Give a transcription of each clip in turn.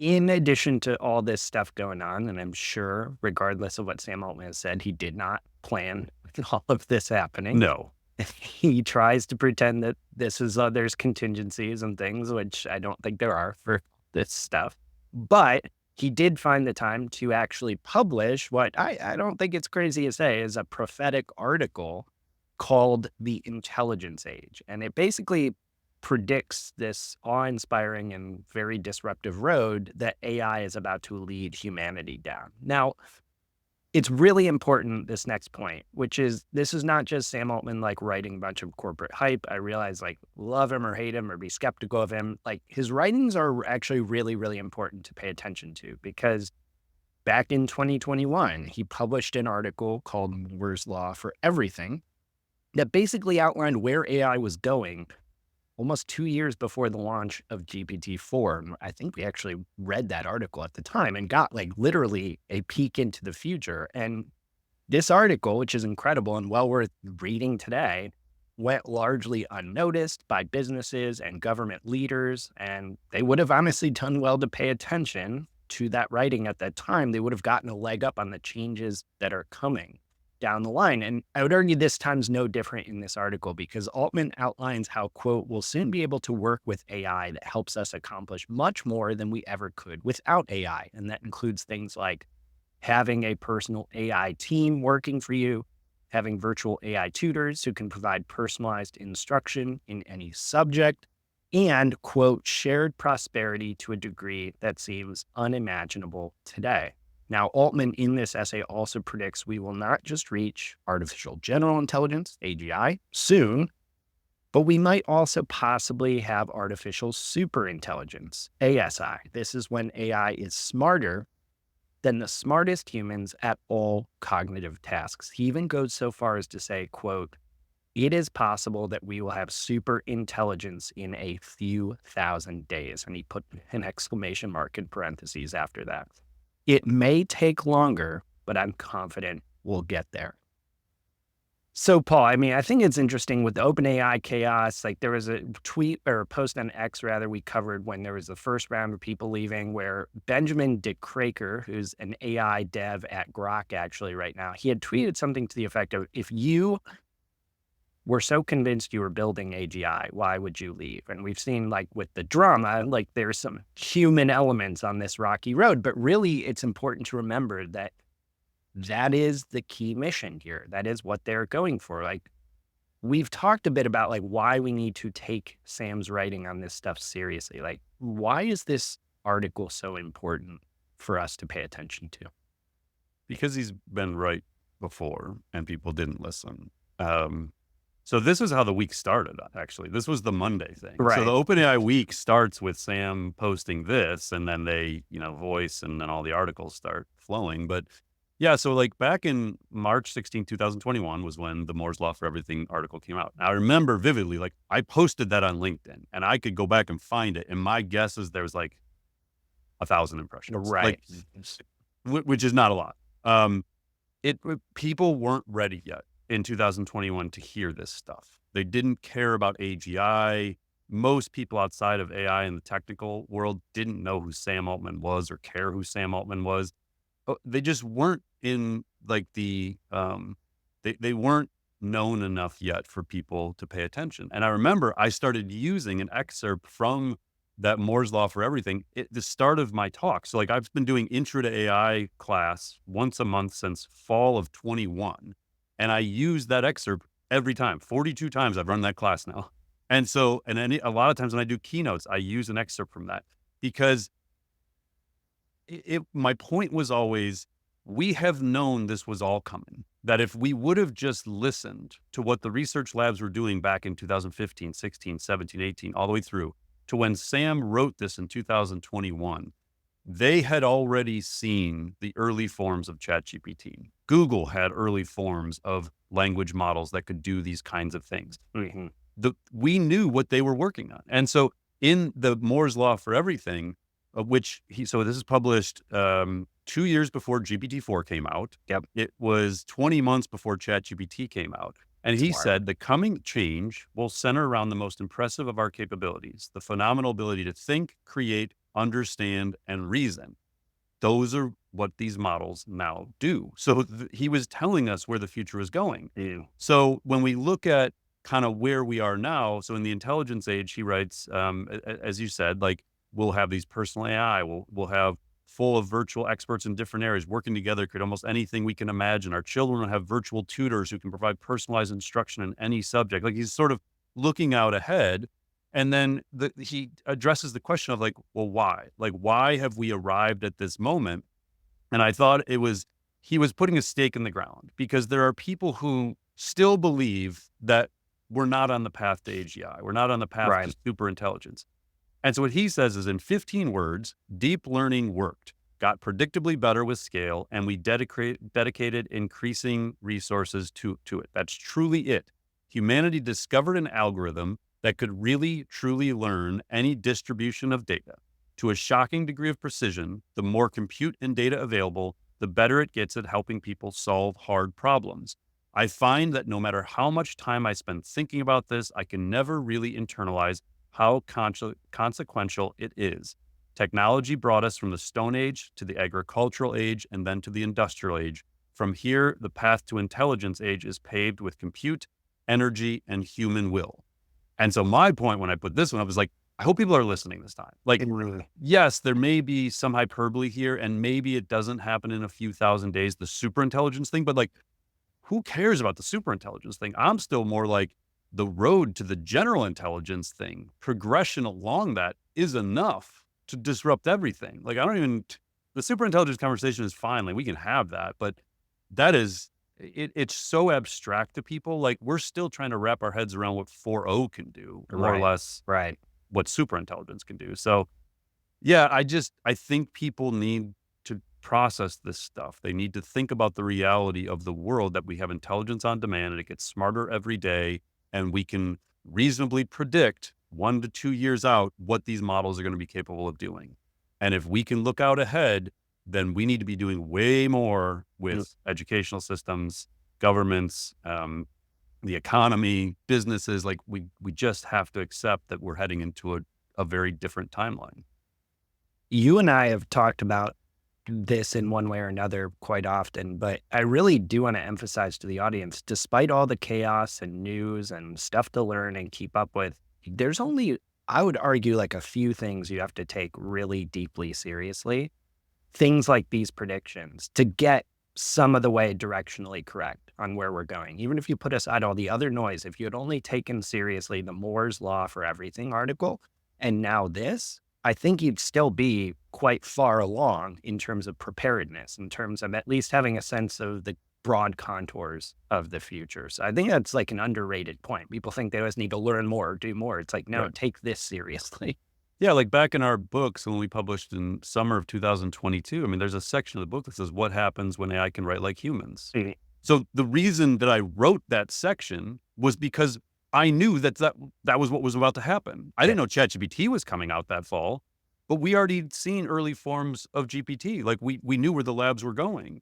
in addition to all this stuff going on, and I'm sure, regardless of what Sam Altman has said, he did not plan all of this happening. No. He tries to pretend that this is there's contingencies and things, which I don't think there are for this stuff. But he did find the time to actually publish what I don't think it's crazy to say is a prophetic article called The Intelligence Age. And it basically predicts this awe-inspiring and very disruptive road that AI is about to lead humanity down. Now, it's really important, this next point, which is this is not just Sam Altman like writing a bunch of corporate hype. I realize like love him or hate him or be skeptical of him. Like his writings are actually really, really important to pay attention to because back in 2021, he published an article called Moore's Law for Everything that basically outlined where AI was going almost 2 years before the launch of GPT-4. And I think we actually read that article at the time and got like literally a peek into the future. And this article, which is incredible and well worth reading today, went largely unnoticed by businesses and government leaders. And they would have honestly done well to pay attention to that writing at that time. They would have gotten a leg up on the changes that are coming down the line. And I would argue this time's no different in this article because Altman outlines how, quote, we'll soon be able to work with AI that helps us accomplish much more than we ever could without AI. And that includes things like having a personal AI team working for you, having virtual AI tutors who can provide personalized instruction in any subject, and, quote, shared prosperity to a degree that seems unimaginable today. Now, Altman in this essay also predicts we will not just reach artificial general intelligence, AGI, soon, but we might also possibly have artificial superintelligence, ASI. This is when AI is smarter than the smartest humans at all cognitive tasks. He even goes so far as to say, quote, it is possible that we will have super intelligence in a few thousand days. And he put an exclamation mark in parentheses after that. It may take longer, but I'm confident we'll get there. So, Paul, I mean, I think it's interesting with the OpenAI chaos. Like, there was a tweet or a post on X, rather, we covered when there was the first round of people leaving, where Benjamin DeKraker, who's an AI dev at Grok actually right now, he had tweeted something to the effect of, if you were so convinced you were building AGI, why would you leave? And we've seen like with the drama, like there's some human elements on this rocky road, but really it's important to remember that that is the key mission here. That is what they're going for. Like we've talked a bit about like why we need to take Sam's writing on this stuff seriously. Like why is this article so important for us to pay attention to? Because he's been right before and people didn't listen. So this is how the week started, actually. This was the Monday thing. Right. So the OpenAI week starts with Sam posting this, and then they, voice, and then all the articles start flowing. But yeah, so like back in March 16, 2021 was when the Moore's Law for Everything article came out. I remember vividly, like I posted that on LinkedIn, and I could go back and find it. And my guess is there was like 1,000 impressions. Right. Which is not a lot. People weren't ready yet in 2021 to hear this stuff. They didn't care about AGI. Most people outside of AI in the technical world didn't know who Sam Altman was or care who Sam Altman was. They just weren't in like they weren't known enough yet for people to pay attention. And I remember I started using an excerpt from that Moore's Law for Everything at the start of my talk. So like I've been doing Intro to AI class once a month since fall of 21. And I use that excerpt every time. 42 times I've run that class now. And so, a lot of times when I do keynotes, I use an excerpt from that because my point was always, we have known this was all coming. That if we would have just listened to what the research labs were doing back in 2015, 16, 17, 18, all the way through to when Sam wrote this in 2021, they had already seen the early forms of ChatGPT. Google had early forms of language models that could do these kinds of things. Mm-hmm. We knew what they were working on. And so in the Moore's Law for Everything, so this is published 2 years before GPT-4 came out. Yep. It was 20 months before ChatGPT came out. And he said, the coming change will center around the most impressive of our capabilities, the phenomenal ability to think, create, understand, and reason. Those are what these models now do. So he was telling us where the future is going. Ew. So when we look at kind of where we are now, so in the intelligence age, he writes, as you said, like we'll have these personal AI, we'll have full of virtual experts in different areas working together, create almost anything we can imagine. Our children will have virtual tutors who can provide personalized instruction in any subject. Like he's sort of looking out ahead. And then he addresses the question of like, well, why? Like, why have we arrived at this moment? And I thought he was putting a stake in the ground because there are people who still believe that we're not on the path to AGI. We're not on the path Right. to super intelligence. And so what he says is in 15 words, deep learning worked, got predictably better with scale, and we dedicated increasing resources to it. That's truly it. Humanity discovered an algorithm that could really, truly learn any distribution of data to a shocking degree of precision. The more compute and data available, the better it gets at helping people solve hard problems. I find that no matter how much time I spend thinking about this, I can never really internalize how consequential it is. Technology brought us from the Stone Age to the agricultural age and then to the industrial age. From here, the path to intelligence age is paved with compute, energy, and human will. And so my point when I put this one up is like, I hope people are listening this time. Like, yes, there may be some hyperbole here, and maybe it doesn't happen in a few thousand days, the super intelligence thing, but like, who cares about the super intelligence thing? I'm still more like the road to the general intelligence thing, progression along that is enough to disrupt everything. Like, the super intelligence conversation is fine. Like, we can have that, but that is, it's so abstract to people. Like, we're still trying to wrap our heads around what 4.0 can do, more or less Right. what super intelligence can do. So yeah, I think people need to process this stuff. They need to think about the reality of the world that we have intelligence on demand and it gets smarter every day. And we can reasonably predict 1 to 2 years out what these models are going to be capable of doing. And if we can look out ahead, then we need to be doing way more with educational systems, governments, the economy, businesses. Like we just have to accept that we're heading into a very different timeline. You and I have talked about this in one way or another quite often, but I really do want to emphasize to the audience, despite all the chaos and news and stuff to learn and keep up with, there's only, I would argue, like a few things you have to take really deeply seriously. Things like these predictions to get some of the way directionally correct on where we're going. Even if you put aside all the other noise, if you had only taken seriously the Moore's Law for Everything article, and now this, I think you'd still be quite far along in terms of preparedness, in terms of at least having a sense of the broad contours of the future. So I think that's like an underrated point. People think they always need to learn more or do more. It's like, no, take this seriously. Yeah, like back in our books when we published in summer of 2022, I mean, there's a section of the book that says what happens when AI can write like humans. Mhm. So the reason that I wrote that section was because I knew that was what was about to happen. I didn't know ChatGPT was coming out that fall, but we already seen early forms of GPT. Like we knew where the labs were going.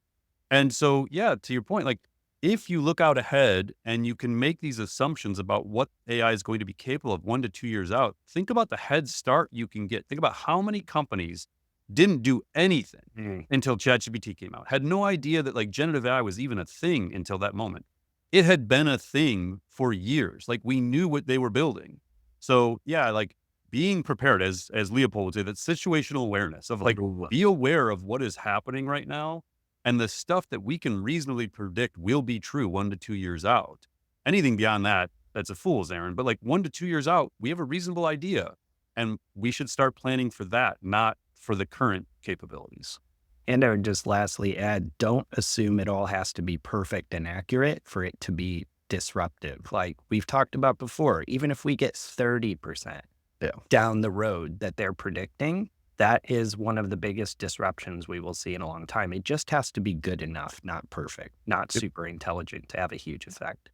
And so, yeah, to your point, like if you look out ahead and you can make these assumptions about what AI is going to be capable of 1 to 2 years out, think about the head start you can get. Think about how many companies didn't do anything until ChatGPT came out, had no idea that like generative AI was even a thing until that moment. It had been a thing for years. Like we knew what they were building. So yeah, like being prepared, as Leopold would say, that situational awareness of like, be aware of what is happening right now and the stuff that we can reasonably predict will be true 1 to 2 years out. Anything beyond that, that's a fool's errand. But like 1 to 2 years out, we have a reasonable idea and we should start planning for that, not for the current capabilities. And I would just lastly add, don't assume it all has to be perfect and accurate for it to be disruptive. Like we've talked about before, even if we get 30% down the road that they're predicting, that is one of the biggest disruptions we will see in a long time. It just has to be good enough, not perfect, not super intelligent to have a huge effect.